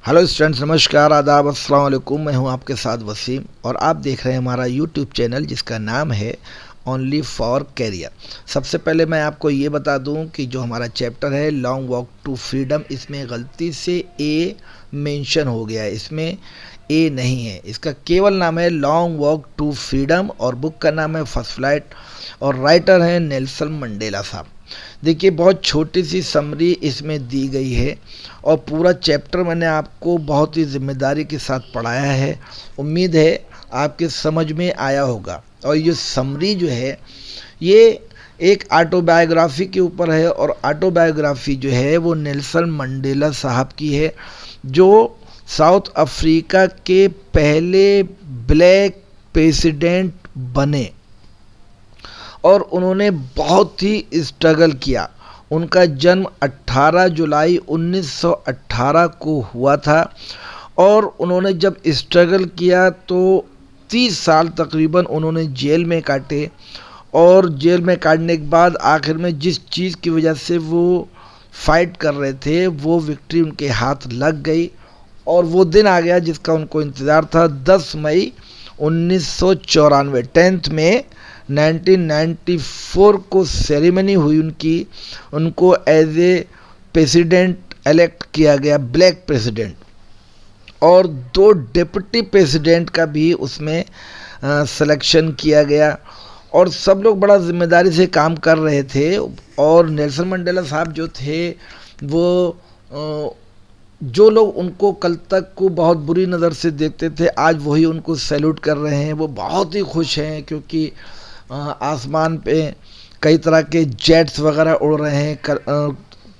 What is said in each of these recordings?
Hello students, नमस्कार, आदाब, अस्सलाम वालेकुम। मैं हूं आपके साथ वसीम और आप देख रहे हैं हमारा यूट्यूब चैनल जिसका नाम है ओनली फॉर कैरियर। सबसे पहले मैं आपको ये बता दूं कि जो हमारा चैप्टर है लॉन्ग वॉक टू फ्रीडम, इसमें गलती से ए मेंशन हो गया है। इसमें ए नहीं है, इसका केवल नाम है लॉन्ग वॉक टू फ्रीडम और बुक का नाम है फर्स्ट फ्लाइट और राइटर हैं नेल्सन मंडेला साहब। देखिए, बहुत छोटी सी समरी इसमें दी गई है और पूरा चैप्टर मैंने आपको बहुत ही जिम्मेदारी के साथ पढ़ाया है। उम्मीद है आपके समझ में आया होगा। और ये समरी जो है ये एक ऑटोबायोग्राफी के ऊपर है और ऑटोबायोग्राफी जो है वो नेल्सन मंडेला साहब की है, जो साउथ अफ्रीका के पहले ब्लैक प्रेसिडेंट बने और उन्होंने बहुत ही स्ट्रगल किया। उनका जन्म 18 जुलाई 1918 को हुआ था और उन्होंने जब स्ट्रगल किया तो 30 साल तकरीबन उन्होंने जेल में काटे और जेल में काटने के बाद आखिर में जिस चीज़ की वजह से वो फाइट कर रहे थे वो विक्ट्री उनके हाथ लग गई और वो दिन आ गया जिसका उनको इंतज़ार था। 10 मई 1994 10 में 1994 को सेरेमनी हुई उनको एज ए प्रेसिडेंट इलेक्ट किया गया, ब्लैक प्रेसिडेंट, और 2 डिप्टी प्रेसिडेंट का भी उसमें सिलेक्शन किया गया और सब लोग बड़ा जिम्मेदारी से काम कर रहे थे। और नेल्सन मंडेला साहब जो थे वो जो लोग उनको कल तक को बहुत बुरी नज़र से देखते थे आज वही उनको सैल्यूट कर रहे हैं। वो बहुत ही खुश हैं क्योंकि आसमान पे कई तरह के जेट्स वगैरह उड़ रहे हैं,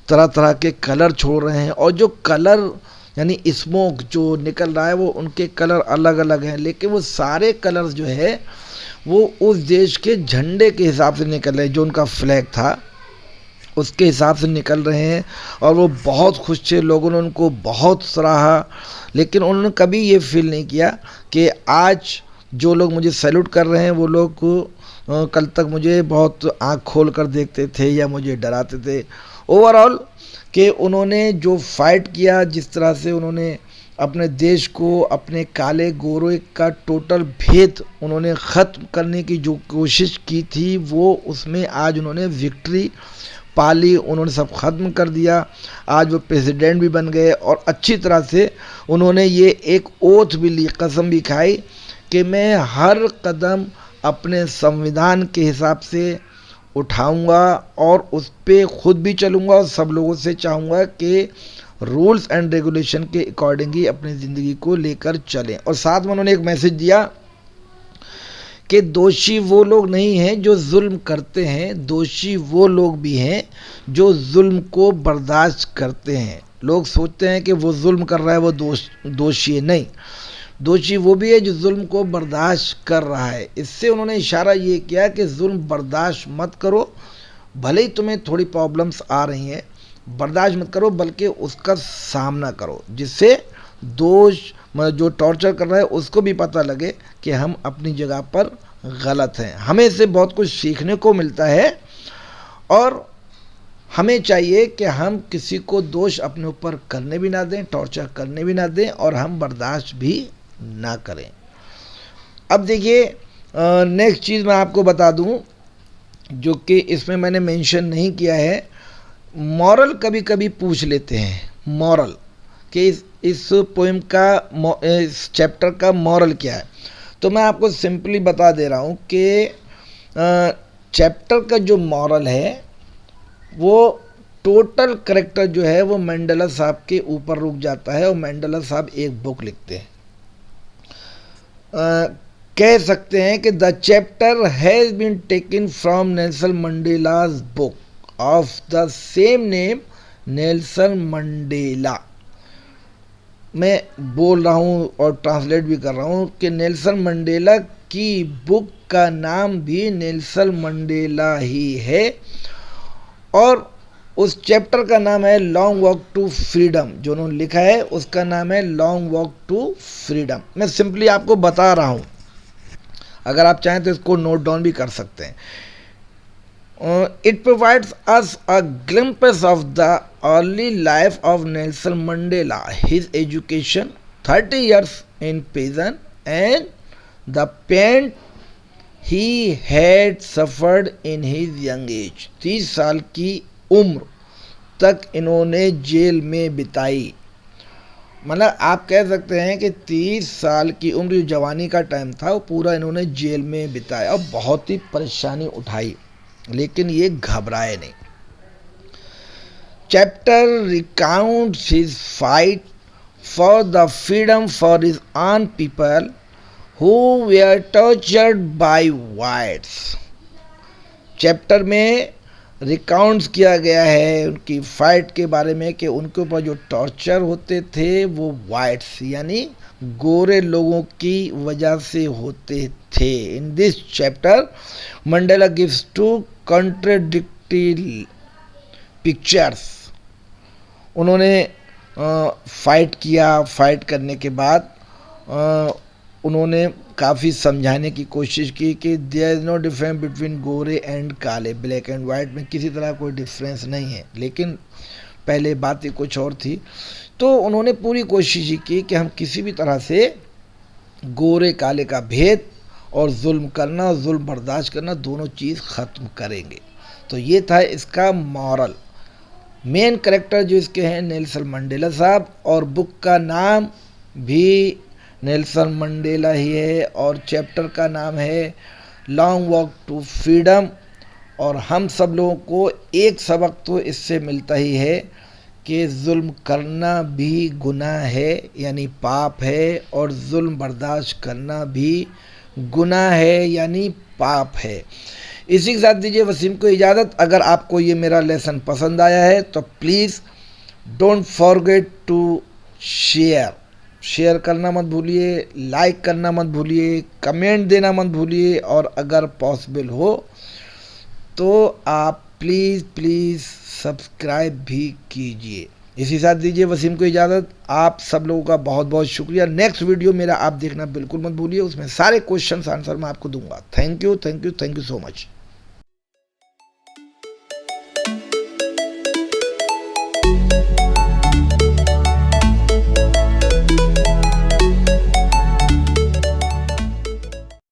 तरह तरह के कलर छोड़ रहे हैं और जो कलर यानी स्मोक जो निकल रहा है वो उनके कलर अलग अलग हैं, लेकिन वो सारे कलर्स जो है वो उस देश के झंडे के हिसाब से निकल रहे हैं, जो उनका फ्लैग था उसके हिसाब से निकल रहे हैं। और वो बहुत खुश थे, लोगों ने उनको बहुत सराहा, लेकिन उन्होंने कभी ये फील नहीं किया कि आज जो लोग मुझे सैल्यूट कर रहे हैं वो लोग कल तक मुझे बहुत आँख खोल कर देखते थे या मुझे डराते थे। ओवरऑल कि उन्होंने जो फाइट किया, जिस तरह से उन्होंने अपने देश को अपने काले गोरे का टोटल भेद उन्होंने ख़त्म करने की जो कोशिश की थी वो उसमें आज उन्होंने विक्ट्री पाली, उन्होंने सब ख़त्म कर दिया। आज वो प्रेसिडेंट भी बन गए और अच्छी तरह से उन्होंने ये एक ओथ भी ली, कसम भी खाई कि मैं हर कदम अपने संविधान के हिसाब से उठाऊंगा और उस पर खुद भी चलूँगा और सब लोगों से चाहूँगा कि रूल्स एंड रेगुलेशन के अकॉर्डिंग ही अपनी ज़िंदगी को लेकर चलें। और साथ में उन्होंने एक मैसेज दिया कि दोषी वो लोग नहीं हैं जो जुल्म करते हैं, दोषी वो लोग भी हैं जो जुल्म को बर्दाश्त करते हैं। लोग सोचते हैं कि वो जुल्म कर रहा है वो दोषी है, नहीं, दोषी वो भी है जो जुल्म को बर्दाश्त कर रहा है। इससे उन्होंने इशारा ये किया कि जुल्म बर्दाश्त मत करो, भले ही तुम्हें थोड़ी प्रॉब्लम्स आ रही हैं, बर्दाश्त मत करो बल्कि उसका सामना करो, जिससे दोष जो टॉर्चर कर रहा है उसको भी पता लगे कि हम अपनी जगह पर गलत हैं। हमें इससे बहुत कुछ सीखने को मिलता है और हमें चाहिए कि हम किसी को दोष अपने ऊपर करने भी ना दें, टॉर्चर करने भी ना दें और हम बर्दाश्त भी ना करें। अब देखिए, नेक्स्ट चीज़ मैं आपको बता दूं जो कि इसमें मैंने मेंशन नहीं किया है, मॉरल कभी कभी पूछ लेते हैं, मॉरल कि इस पोएम का, इस चैप्टर का मॉरल क्या है। तो मैं आपको सिंपली बता दे रहा हूँ कि चैप्टर का जो मॉरल है वो टोटल करेक्टर जो है वो मंडेला साहब के ऊपर रुक जाता है और मंडेला साहब एक बुक लिखते हैं। कह सकते हैं कि the chapter has been taken from Nelson Mandela's book of the same name, Nelson Mandela. मैं बोल रहा हूँ और ट्रांसलेट भी कर रहा हूँ कि नेल्सन मंडेला की बुक का नाम भी नेल्सन मंडेला ही है और उस चैप्टर का नाम है लॉन्ग वॉक टू फ्रीडम। जो उन्होंने लिखा है उसका नाम है लॉन्ग वॉक टू फ्रीडम। मैं सिंपली आपको बता रहा हूँ, अगर आप चाहें तो इसको नोट डाउन भी कर सकते हैं। It provides us a glimpse of the early life of Nelson Mandela, his education, 30 years in prison, and the pain he had suffered in his young age. 30 साल की उम्र तक इन्होंने जेल में बिताई। मतलब आप कह सकते हैं कि 30 साल की उम्र, जो जवानी का टाइम था, वो पूरा इन्होंने जेल में बिताया और बहुत ही परेशानी उठाई, लेकिन ये घबराए नहीं। Chapter recounts his fight for the freedom for his own people who were tortured by whites. Chapter में रिकाउंट्स किया गया है उनकी फाइट के बारे में कि उनके ऊपर जो टॉर्चर होते थे वो वाइट्स यानी गोरे लोगों की वजह से होते थे। In this chapter Mandela gives two contradictory pictures. उन्होंने फाइट किया, फाइट करने के बाद उन्होंने काफ़ी समझाने की कोशिश की कि there is no difference between गोरे एंड काले, ब्लैक एंड वाइट में किसी तरह कोई डिफरेंस नहीं है। लेकिन पहले बात ही कुछ और थी, तो उन्होंने पूरी कोशिश की कि हम किसी भी तरह से गोरे काले का भेद और जुल्म करना और जुल्म बर्दाश्त करना दोनों चीज़ ख़त्म करेंगे। तो ये था इसका मॉरल। मेन कैरेक्टर जो इसके हैं नेल्सन मंडेला साहब, और बुक का नाम भी नेल्सन मंडेला ही है, और चैप्टर का नाम है लॉन्ग वॉक टू फ्रीडम। और हम सब लोगों को एक सबक तो इससे मिलता ही है कि जुल्म करना भी गुनाह है, यानी पाप है, और जुल्म बर्दाश्त करना भी गुनाह है, यानी पाप है। इसी के साथ दीजिए वसीम को इजाज़त। अगर आपको ये मेरा लेसन पसंद आया है तो please don't forget to share करना मत भूलिए, लाइक करना मत भूलिए, कमेंट देना मत भूलिए, और अगर पॉसिबल हो तो आप प्लीज़ सब्सक्राइब भी कीजिए। इसी साथ दीजिए वसीम को इजाज़त। आप सब लोगों का बहुत बहुत शुक्रिया। नेक्स्ट वीडियो मेरा आप देखना बिल्कुल मत भूलिए, उसमें सारे क्वेश्चन आंसर मैं आपको दूंगा। Thank you so much.